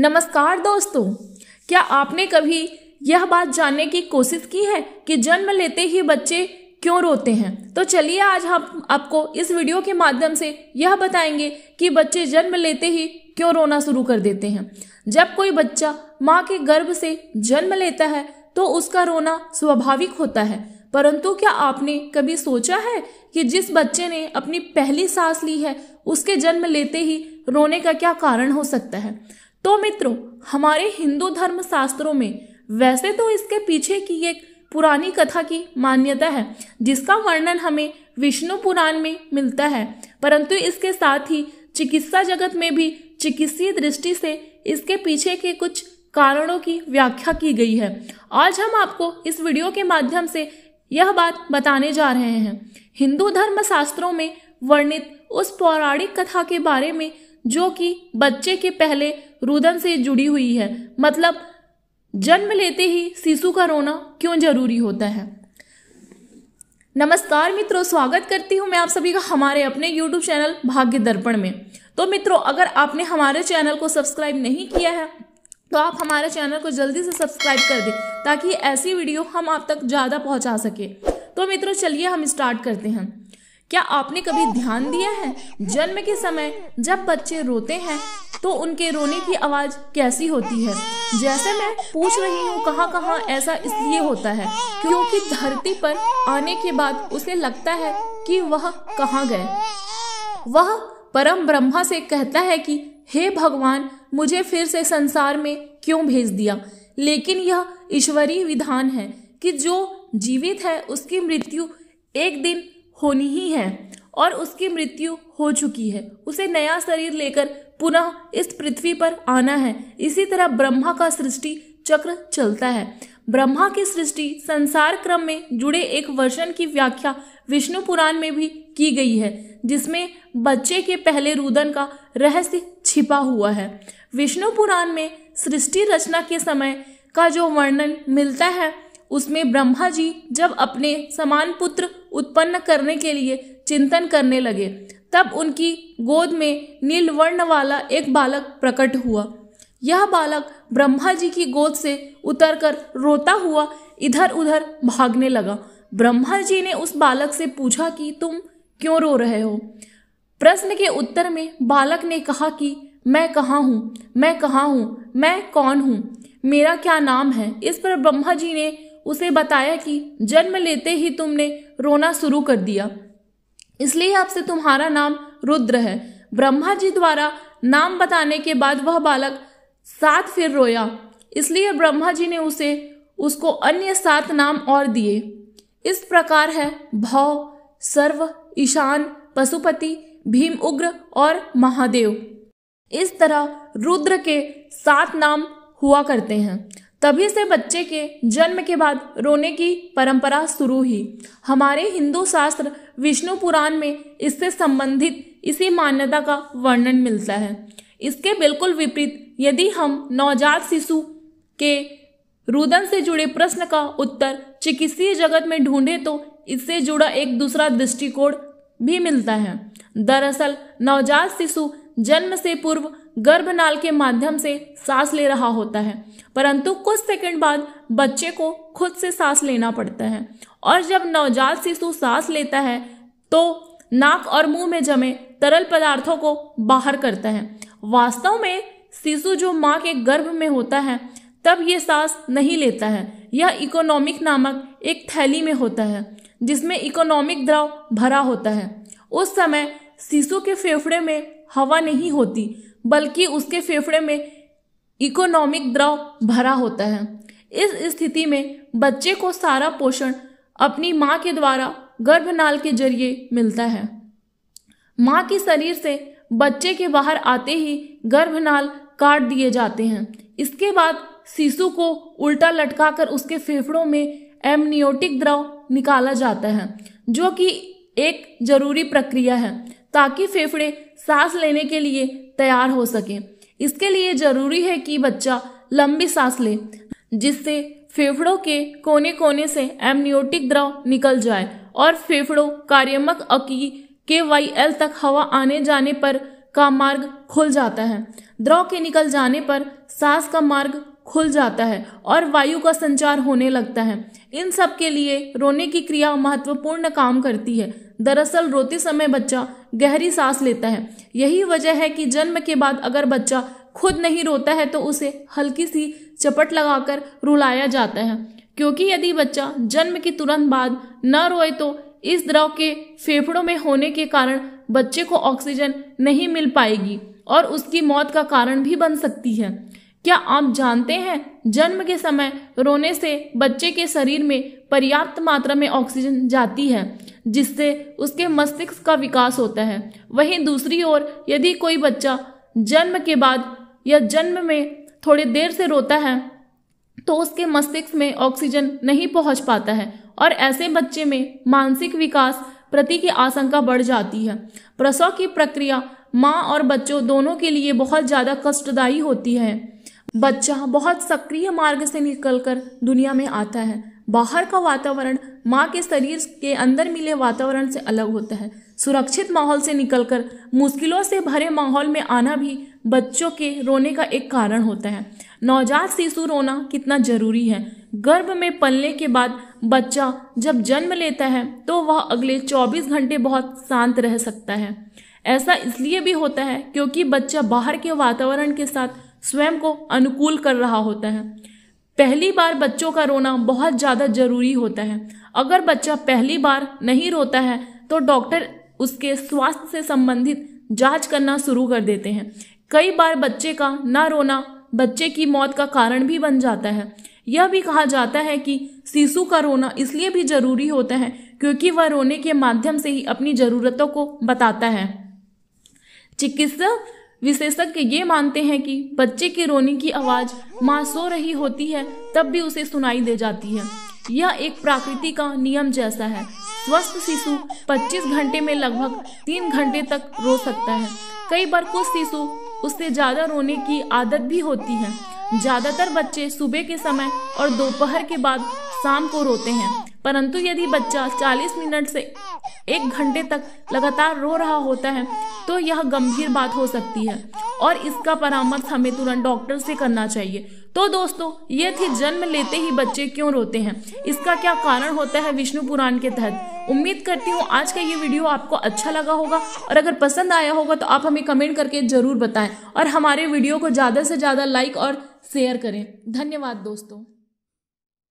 नमस्कार दोस्तों, क्या आपने कभी यह बात जानने की कोशिश की है कि जन्म लेते ही बच्चे क्यों रोते हैं? तो चलिए आज हम आपको इस वीडियो के माध्यम से यह बताएंगे कि बच्चे जन्म लेते ही क्यों रोना शुरू कर देते हैं। जब कोई बच्चा माँ के गर्भ से जन्म लेता है तो उसका रोना स्वाभाविक होता है, परंतु क्या आपने कभी सोचा है कि जिस बच्चे ने अपनी पहली सांस ली है उसके जन्म लेते ही रोने का क्या कारण हो सकता है? तो मित्रों, हमारे हिंदू धर्म शास्त्रों में वैसे तो इसके पीछे की एक पुरानी कथा की मान्यता है जिसका वर्णन हमें विष्णु पुराण में मिलता है, परंतु इसके साथ ही चिकित्सा जगत में भी चिकित्सीय दृष्टि से इसके पीछे के कुछ कारणों की व्याख्या की गई है। आज हम आपको इस वीडियो के माध्यम से यह बात बताने जा रहे हैं हिंदू धर्म शास्त्रों में वर्णित उस पौराणिक कथा के बारे में जो कि बच्चे के पहले रुदन से जुड़ी हुई है, मतलब जन्म लेते ही शिशु का रोना क्यों जरूरी होता है। नमस्कार मित्रों, स्वागत करती हूं मैं आप सभी का हमारे अपने YouTube चैनल भाग्य दर्पण में। तो मित्रों, अगर आपने हमारे चैनल को सब्सक्राइब नहीं किया है तो आप हमारे चैनल को जल्दी से सब्सक्राइब कर दें ताकि ऐसी वीडियो हम आप तक ज़्यादा पहुंचा सके। तो मित्रों चलिए हम स्टार्ट करते हैं। क्या आपने कभी ध्यान दिया है जन्म के समय जब बच्चे रोते हैं तो उनके रोने की आवाज़ कैसी होती है? जैसे मैं पूछ रही हूँ कहाँ कहाँ ऐसा इसलिए होता है क्योंकि धरती पर आने के बाद उसे लगता है कि वह कहाँ गए। वह परम ब्रह्मा से कहता है कि हे भगवान, मुझे फिर से संसार में क्यों भेज दिया? लेकिन यह ईश्वरीय विधान है कि जो जीवित है उसकी मृत्यु एक दिन होनी ही है और उसकी मृत्यु हो चुकी है। उसे नया शरीर लेकर पुनः इस पृथ्वी पर आना है। इसी तरह ब्रह्मा का सृष्टि चक्र चलता है। ब्रह्मा की सृष्टि संसार क्रम में जुड़े एक वर्षन की व्याख्या विष्णु पुराण में भी की गई है जिसमें बच्चे के पहले रुदन का रहस्य छिपा हुआ है। विष्णु पुराण में सृष्टि रचना के समय का जो वर्णन मिलता है उसमें ब्रह्मा जी जब अपने समान पुत्र उत्पन्न करने के लिए चिंतन करने लगे तब उनकी गोद में नील वर्ण वाला एक बालक प्रकट हुआ। यह बालक ब्रह्मा जी की गोद से उतरकर रोता हुआ इधर उधर भागने लगा। ब्रह्मा जी ने उस बालक से पूछा कि तुम क्यों रो रहे हो? प्रश्न के उत्तर में बालक ने कहा कि मैं कहाँ हूँ, मैं कहाँ हूँ, मैं कौन हूँ, मेरा क्या नाम है? इस पर ब्रह्मा जी ने उसे बताया कि जन्म लेते ही तुमने रोना शुरू कर दिया, इसलिए अब से तुम्हारा नाम रुद्र है। ब्रह्मा जी द्वारा नाम बताने के बाद वह बालक 7 फिर रोया, इसलिए ब्रह्मा जी ने उसको अन्य 7 नाम और दिए। इस प्रकार है भव, सर्व, ईशान, पशुपति, भीम उग्र और महादेव। इस तरह रुद्र के 7 नाम हुआ करते हैं। तभी से बच्चे के जन्म के बाद रोने की परंपरा शुरू हुई। हमारे हिंदू शास्त्र विष्णु पुराण में इससे संबंधित इसी मान्यता का वर्णन मिलता है। इसके बिल्कुल विपरीत यदि हम नवजात शिशु के रुदन से जुड़े प्रश्न का उत्तर चिकित्सीय जगत में ढूंढे तो इससे जुड़ा एक दूसरा दृष्टिकोण भी मिलता है। दरअसल नवजात शिशु जन्म से पूर्व गर्भनाल के माध्यम से सांस ले रहा होता है, परंतु कुछ सेकंड बाद बच्चे को खुद से सांस लेना पड़ता है और जब नवजात शिशु सांस लेता है तो नाक और मुंह में जमे तरल पदार्थों को बाहर करता है। वास्तव में शिशु जो माँ के गर्भ में होता है तब ये सांस नहीं लेता है। यह इकोनॉमिक नामक एक थैली में होता है जिसमें इकोनॉमिक द्रव भरा होता है। उस समय शिशु के फेफड़े में हवा नहीं होती बल्कि उसके फेफड़े में इकोनॉमिक द्रव भरा होता है। इस स्थिति में बच्चे को सारा पोषण अपनी माँ के द्वारा गर्भनाल के जरिए मिलता है। माँ के शरीर से बच्चे के बाहर आते ही गर्भनाल काट दिए जाते हैं। इसके बाद शिशु को उल्टा लटकाकर उसके फेफड़ों में एमनियोटिक द्रव निकाला जाता है जो कि एक जरूरी प्रक्रिया है ताकि फेफड़े सांस लेने के लिए तैयार हो सके। इसके लिए जरूरी है कि बच्चा लंबी सांस ले जिससे फेफड़ों के कोने कोने से एमनियोटिक द्रव निकल जाए और फेफड़ों कार्यात्मक अकी KYL तक हवा आने जाने पर का मार्ग खुल जाता है। द्रव के निकल जाने पर सांस का मार्ग खुल जाता है और वायु का संचार होने लगता है। इन सब के लिए रोने की क्रिया महत्वपूर्ण काम करती है। दरअसल रोते समय बच्चा गहरी सांस लेता है। यही वजह है कि जन्म के बाद अगर बच्चा खुद नहीं रोता है तो उसे हल्की सी चपट लगाकर रुलाया जाता है, क्योंकि यदि बच्चा जन्म के तुरंत बाद न रोए तो इस द्रव के फेफड़ों में होने के कारण बच्चे को ऑक्सीजन नहीं मिल पाएगी और उसकी मौत का कारण भी बन सकती है। क्या आप जानते हैं, जन्म के समय रोने से बच्चे के शरीर में पर्याप्त मात्रा में ऑक्सीजन जाती है, जिससे उसके मस्तिष्क का विकास होता है। वहीं दूसरी ओर यदि कोई बच्चा जन्म के बाद या जन्म में थोड़ी देर से रोता है तो उसके मस्तिष्क में ऑक्सीजन नहीं पहुंच पाता है और ऐसे बच्चे में मानसिक विकास प्रति की आशंका बढ़ जाती है। प्रसव की प्रक्रिया माँ और बच्चों दोनों के लिए बहुत ज़्यादा कष्टदायी होती है। बच्चा बहुत सक्रिय मार्ग से निकलकर दुनिया में आता है। बाहर का वातावरण माँ के शरीर के अंदर मिले वातावरण से अलग होता है। सुरक्षित माहौल से निकलकर मुश्किलों से भरे माहौल में आना भी बच्चों के रोने का एक कारण होता है। नवजात शिशु रोना कितना जरूरी है। गर्भ में पलने के बाद बच्चा जब जन्म लेता है तो वह अगले 24 घंटे बहुत शांत रह सकता है। ऐसा इसलिए भी होता है क्योंकि बच्चा बाहर के वातावरण के साथ स्वयं को अनुकूल कर रहा होता है। पहली बार बच्चों का रोना बहुत ज़्यादा जरूरी होता है। अगर बच्चा पहली बार नहीं रोता है तो डॉक्टर उसके स्वास्थ्य से संबंधित जांच करना शुरू कर देते हैं। कई बार बच्चे का ना रोना बच्चे की मौत का कारण भी बन जाता है। यह भी कहा जाता है कि शिशु का रोना इसलिए भी जरूरी होता है क्योंकि वह रोने के माध्यम से ही अपनी ज़रूरतों को बताता है। चिकित्सा विशेषज्ञ ये मानते हैं कि बच्चे के रोने की आवाज़ माँ सो रही होती है तब भी उसे सुनाई दे जाती है। यह एक प्रकृति का नियम जैसा है। स्वस्थ शिशु 25 घंटे में लगभग 3 घंटे तक रो सकता है। कई बार कुछ शिशु उससे ज़्यादा रोने की आदत भी होती है। ज़्यादातर बच्चे सुबह के समय और दोपहर के बाद शाम को रोते हैं, परंतु यदि बच्चा 40 मिनट से 1 घंटे तक लगातार रो रहा होता है तो यह गंभीर बात हो सकती है और इसका परामर्श हमें तुरंत डॉक्टर से करना चाहिए। तो दोस्तों, ये थी जन्म लेते ही बच्चे क्यों रोते हैं, इसका क्या कारण होता है विष्णु पुराण के तहत। उम्मीद करती हूँ आज का ये वीडियो आपको अच्छा लगा होगा और अगर पसंद आया होगा तो आप हमें कमेंट करके जरूर बताएं और हमारे वीडियो को ज़्यादा से ज़्यादा लाइक और शेयर करें। धन्यवाद दोस्तों।